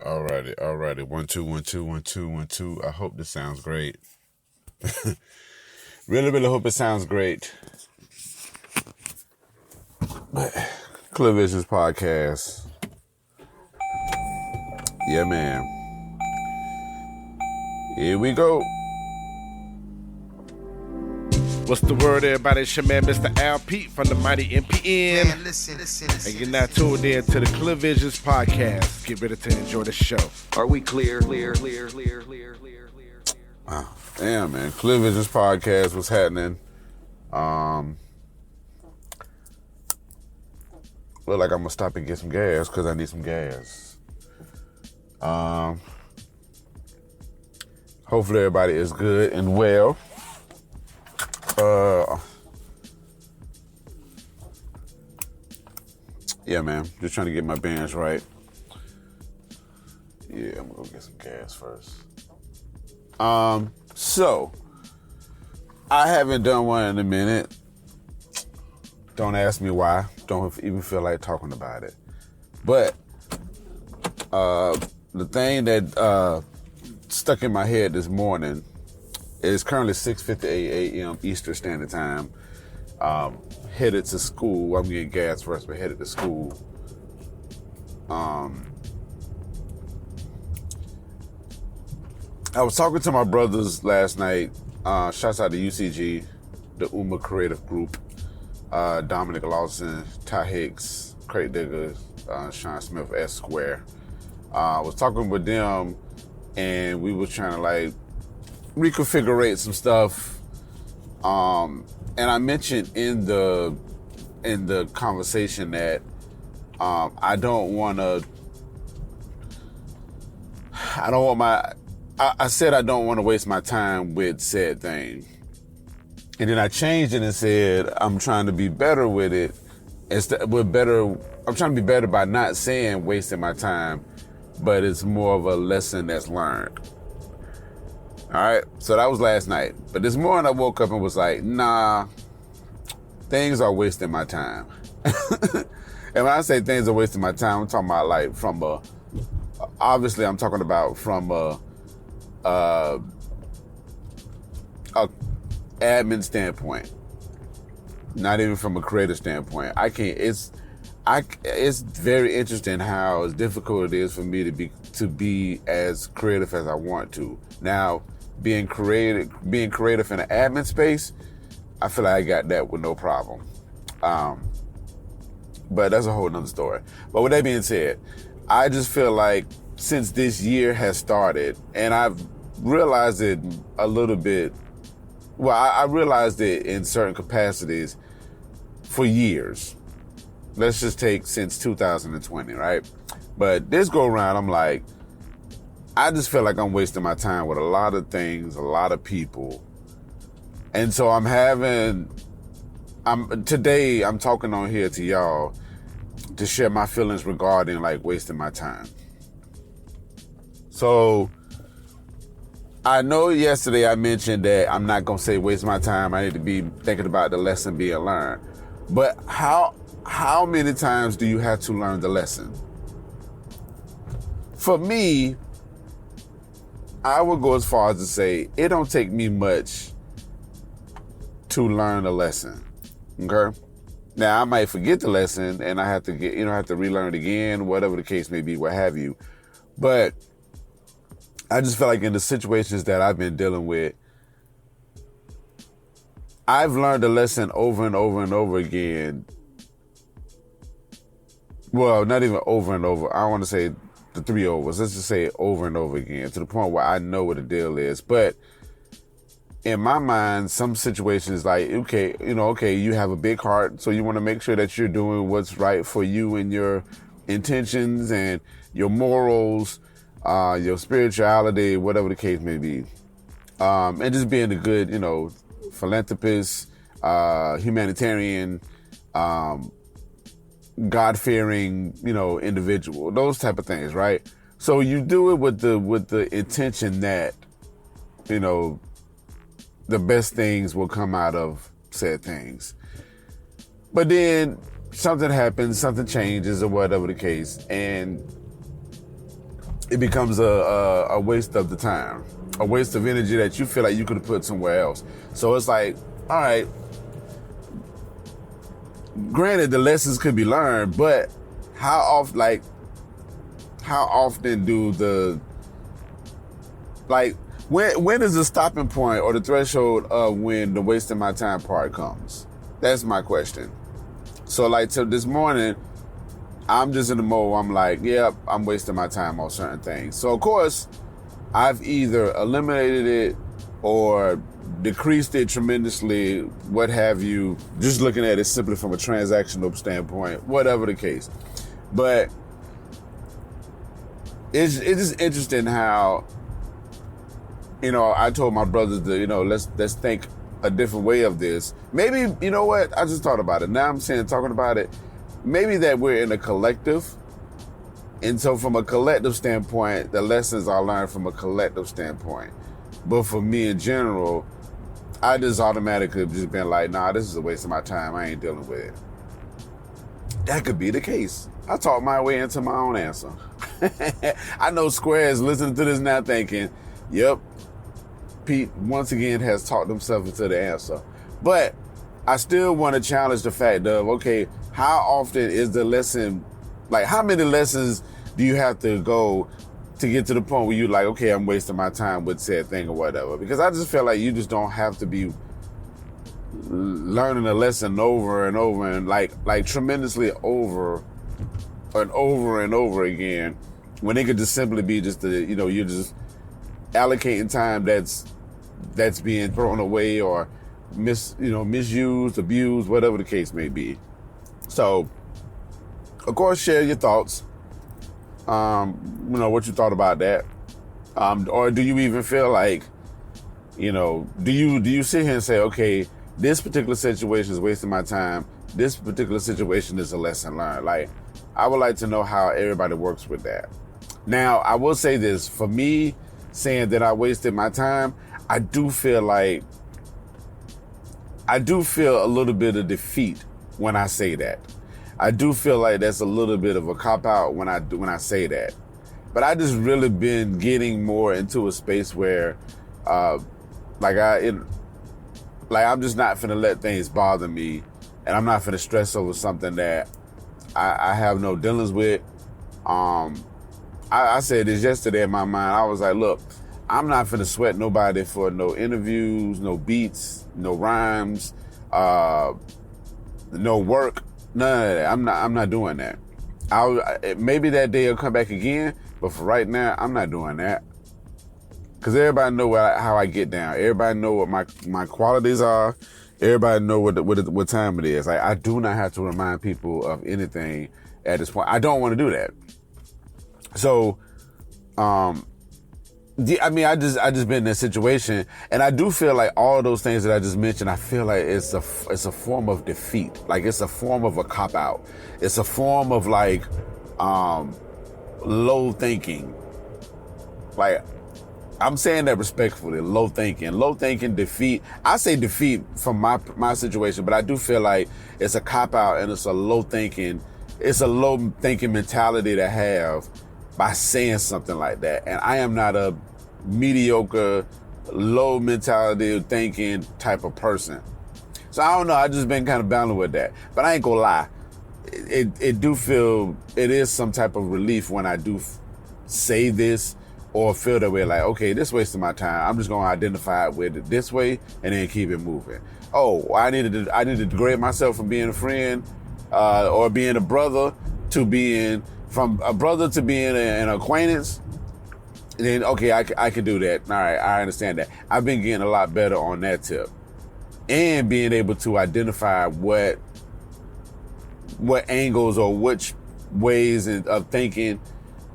Alrighty. 1 2 1 2 1 2 1 2. I hope this sounds great. Really hope it sounds great. But Clear Visions podcast. Yeah, man. Here we go. What's the word, everybody? It's your man, Mr. Al Pete from the Mighty MPN. Man, listen. And you're now tuned in to the Clear Visions podcast. Get ready to enjoy the show. Are we clear? Damn, man. Clear Visions podcast. What's happening? Look like I'm gonna stop and get some gas because I need some gas. Hopefully everybody is good and well. Yeah, man. Just trying to get my bands right. Yeah, I'm gonna go get some gas first. So I haven't done one in a minute. Don't ask me why. Don't even feel like talking about it. But the thing that stuck in my head this morning is currently 6:58 a.m. Eastern Standard Time. Headed to school. I'm getting gas first, but headed to school. I was talking to my brothers last night. Shouts out to UCG, the UMA Creative Group. Dominic Lawson, Ty Hicks, Craig Digger, Sean Smith, S Square. I was talking with them, and we was trying to like reconfigure some stuff. And I mentioned in the conversation that I said I don't want to waste my time with said thing. And then I changed it and said I'm trying to be better with it. I'm trying to be better by not saying wasting my time, but it's more of a lesson that's learned. All right, so that was last night. But this morning I woke up and was like, nah, things are wasting my time. And when I say things are wasting my time, I'm talking about like obviously I'm talking about from a admin standpoint, not even from a creative standpoint. It's very interesting how difficult it is for me to be as creative as I want to. Now, being creative in an admin space, I feel like I got that with no problem. But that's a whole nother story. But with that being said, I just feel like since this year has started, and I've realized it a little bit, well, I realized it in certain capacities for years. Let's just take since 2020, right? But this go around, I'm like, I just feel like I'm wasting my time with a lot of things, a lot of people. And so today I'm talking on here to y'all to share my feelings regarding like wasting my time. So I know yesterday I mentioned that I'm not gonna say waste my time. I need to be thinking about the lesson being learned. But how many times do you have to learn the lesson? For me, I would go as far as to say it don't take me much to learn a lesson. Okay? Now I might forget the lesson and I have to relearn it again, whatever the case may be, what have you. But I just feel like in the situations that I've been dealing with, I've learned a lesson over and over and over again. Well, not even over and over. I don't want to say the 3 overs. Let's just say it over and over again to the point where I know what the deal is. But in my mind, some situations like, okay, you have a big heart, so you want to make sure that you're doing what's right for you and your intentions and your morals, your spirituality, whatever the case may be. And just being a good, philanthropist, humanitarian, God-fearing, individual, those type of things, right? So you do it with the intention that, the best things will come out of said things. But then something happens, something changes or whatever the case, and it becomes a waste of the time, a waste of energy that you feel like you could have put somewhere else. So it's like, all right, granted the lessons could be learned, but how often do when is the stopping point or the threshold of when the wasting my time part comes? That's my question. So like, till this morning, I'm just in the mode where I'm like, yeah, I'm wasting my time on certain things. So of course, I've either eliminated it or decreased it tremendously, what have you, just looking at it simply from a transactional standpoint, whatever the case. But it's just interesting how, I told my brothers to, let's think a different way of this. Maybe, you know what? I just thought about it. Now I'm talking about it, maybe that we're in a collective. And so from a collective standpoint, the lessons are learned from a collective standpoint. But for me in general, I just automatically just been like, nah, this is a waste of my time. I ain't dealing with it. That could be the case. I talked my way into my own answer. I know Square's listening to this now thinking, yep, Pete once again has talked himself into the answer. But I still want to challenge the fact of, okay, how often is the lesson, like how many lessons do you have to go to get to the point where you're like, okay, I'm wasting my time with said thing or whatever? Because I just feel like you just don't have to be learning a lesson over and over and like tremendously over and over and over again, when it could just simply be just you're just allocating time that's being thrown away or misused, abused, whatever the case may be. So, of course, share your thoughts. What you thought about that, or do you even feel like, do you sit here and say, okay, this particular situation is wasting my time. This particular situation is a lesson learned. Like, I would like to know how everybody works with that. Now, I will say this, for me, saying that I wasted my time, I do feel a little bit of defeat when I say that. I do feel like that's a little bit of a cop-out when I say that. But I just really been getting more into a space where, I'm just not finna let things bother me, and I'm not finna stress over something that I have no dealings with. I said this yesterday in my mind. I was like, look, I'm not finna sweat nobody for no interviews, no beats, no rhymes, no work, none of that. I'm not doing that. Maybe that day will come back again, but for right now, I'm not doing that. Cause everybody know how I get down. Everybody know what my qualities are. Everybody know what time it is. Like, I do not have to remind people of anything at this point. I don't want to do that. So, I just been in that situation, and I do feel like all those things that I just mentioned, I feel like it's a form of defeat. Like, it's a form of a cop out. It's a form of like low thinking. Like, I'm saying that respectfully, low thinking, defeat. I say defeat from my situation, but I do feel like it's a cop out and it's a low thinking mentality to have by saying something like that. And I am not a mediocre, low mentality thinking type of person. So I don't know, I just been kind of battling with that. But I ain't gonna lie, it is some type of relief when I do say this or feel that way, like, okay, this wasting my time. I'm just gonna identify it with it this way and then keep it moving. Oh, I needed to degrade myself from being a friend or being a brother to being an acquaintance. And then, okay, I can do that. All right, I understand that. I've been getting a lot better on that tip. And being able to identify what angles or which ways of thinking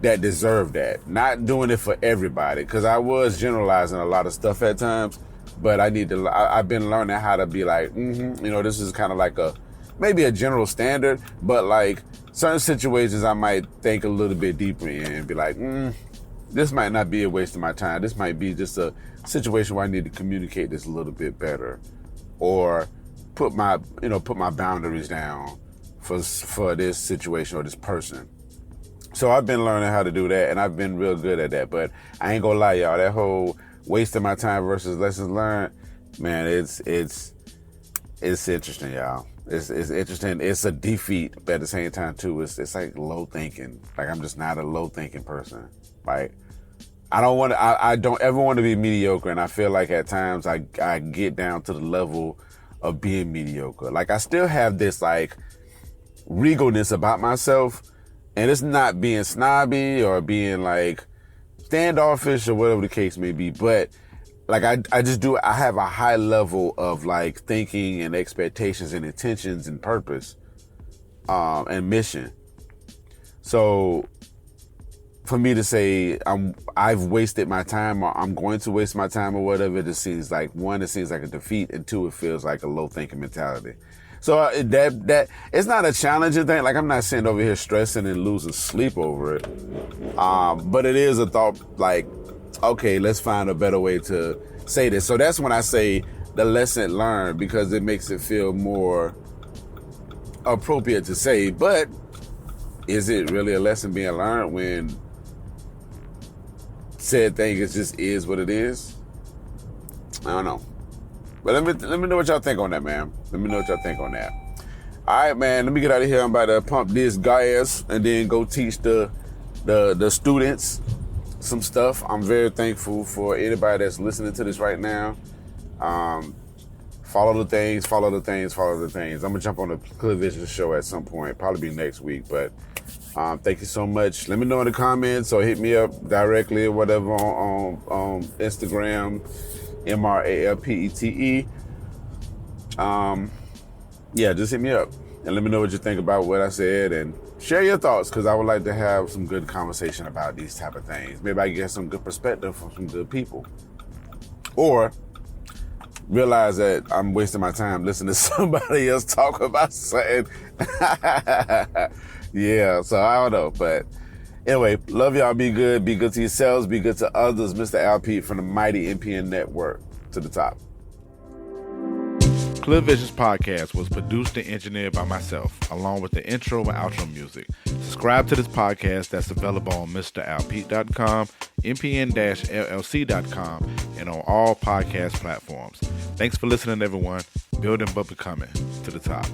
that deserve that. Not doing it for everybody, because I was generalizing a lot of stuff at times, but I've been learning how to be like, this is kind of like maybe a general standard, but like certain situations I might think a little bit deeper in and be like, this might not be a waste of my time. This might be just a situation where I need to communicate this a little bit better, or put my boundaries down for this situation or this person. So I've been learning how to do that, and I've been real good at that. But I ain't gonna lie, y'all, that whole wasting my time versus lessons learned, man, it's interesting, y'all. It's interesting. It's a defeat, but at the same time too, it's like low thinking. Like I'm just not a low thinking person. Like I don't ever want to be mediocre, and I feel like at times I get down to the level of being mediocre. Like I still have this like regalness about myself, and it's not being snobby or being like standoffish or whatever the case may be, but like I have a high level of like thinking and expectations and intentions and purpose, and mission. So for me to say I've wasted my time or I'm going to waste my time or whatever, it seems like a defeat, and two, it feels like a low thinking mentality. So that it's not a challenging thing. Like I'm not sitting over here stressing and losing sleep over it. But it is a thought like, okay, let's find a better way to say this. So that's when I say the lesson learned, because it makes it feel more appropriate to say. But is it really a lesson being learned when said thing is what it is? I don't know. But let me know what y'all think on that, man. Let me know what y'all think on that. All right, man. Let me get out of here. I'm about to pump this gas and then go teach the students some stuff. I'm very thankful for anybody that's listening to this right now. Follow the things. I'm gonna jump on the Clear Vision show at some point, probably be next week. But thank you so much. Let me know in the comments or hit me up directly or whatever on Instagram, MRALPETE. Yeah, just hit me up and let me know what you think about what I said, and share your thoughts, because I would like to have some good conversation about these type of things. Maybe I can get some good perspective from some good people, or realize that I'm wasting my time listening to somebody else talk about something. Yeah, so I don't know, but anyway, love y'all. Be good to yourselves, be good to others. Mr. Al Pete from the Mighty NPN Network, to the top. Clear Visions podcast was produced and engineered by myself, along with the intro and outro music. Subscribe to this podcast that's available on MrAlPete.com, mpn-llc.com, and on all podcast platforms. Thanks for listening, everyone. Building but becoming, to the top.